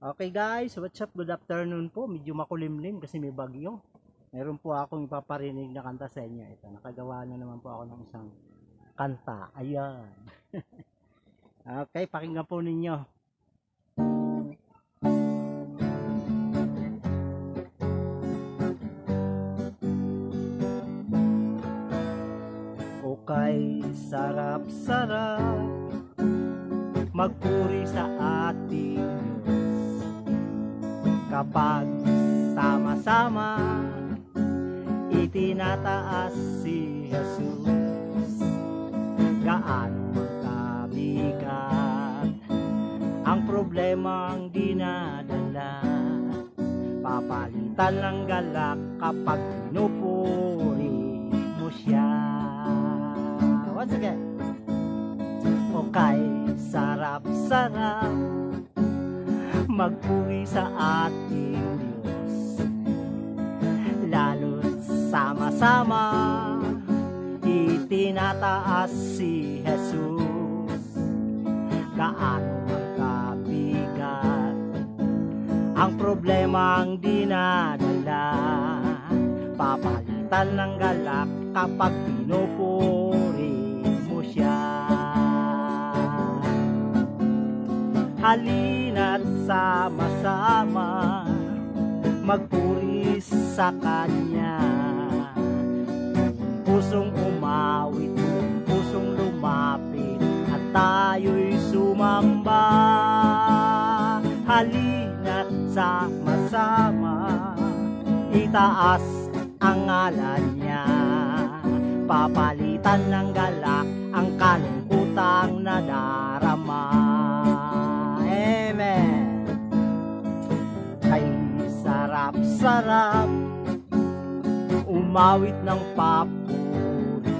Okay guys, what's up? Good afternoon po. Medyo makulimlim kasi may bagyo. Meron po akong ipaparinig na kanta sa inyo. Ito, nakagawa na naman po ako ng isang kanta. Ayan. Okay, pakinggan po ninyo. Okay, sarap-sarap magpuri sa ating Diyos kapag sama-sama itinataas si Jesus. Gaano kabigat ang problemang dinadala, papalitan ng galak kapag pinupuri mo siya. Once again. Okay, sarap-sarap magpuri sa ating Diyos, lalo't sama-sama itinataas si Jesus. Gaano ang kabigat ang problemang dinadala, papalitan ng galak kapag pinupuri mo siya. Halina't sama-sama magpuri sa Kanya, pusong umawit, pusong lumapit at tayo'y sumamba. Halina't sama-sama itaas ang ngalan niya, papalitan ng galak ang kalungkutang nadarama. Amen. Ay sarap-sarap umawit ng papuri,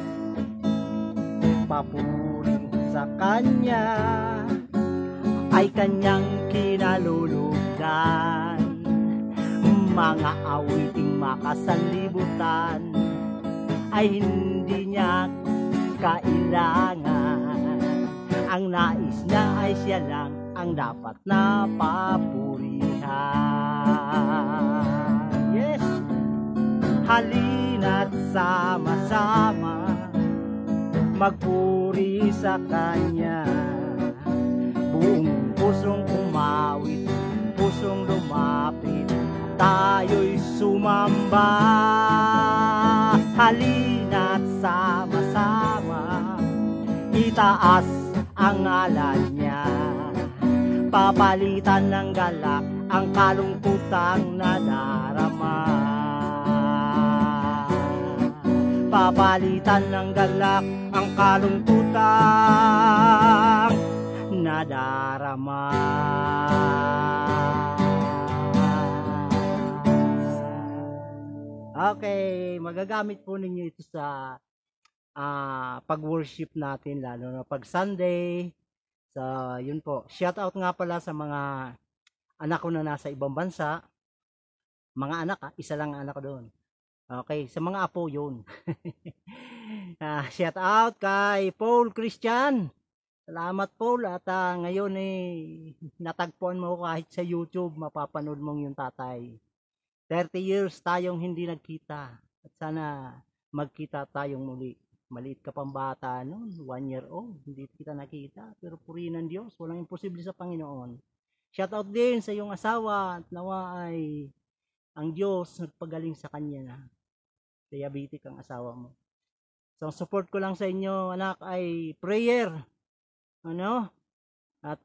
papuri sa Kanya ay Kanyang kinalulugdan. Mga awiting makasanlibutan ay hindi niya kailangan. Ang nais niya ay siya lang ang dapat na papurihan. Yes! Halina't sama-sama magpuri sa Kanya, buong pusong umawit, pusong lumapit, tayo'y sumamba. Halina't sama-sama itaas ang ngalan niya, papalitan ng galak ang kalungkutang nadarama, papalitan ng galak ang kalungkutang nadarama. Okay, magagamit po ninyo ito sa pag-worship natin, lalo na pag Sunday. So, yun po. Shout out nga pala sa mga anak ko na nasa ibang bansa. Mga anak, isa lang anak ko doon. Okay, sa mga apo yun. Shout out kay Paul Christian. Salamat Paul, at ngayon natagpuan mo kahit sa YouTube, mapapanood mong yung tatay. 30 years tayong hindi nagkita, at sana magkita tayong muli. Maliit ka pang bata noon, 1 year old, hindi kita nakita, pero purihin ng Diyos, walang imposible sa Panginoon. Shout out din sa iyong asawa, at nawa ay ang Diyos nagpagaling sa kanya na. Diabetic ang asawa mo. So, support ko lang sa inyo, anak, ay prayer. At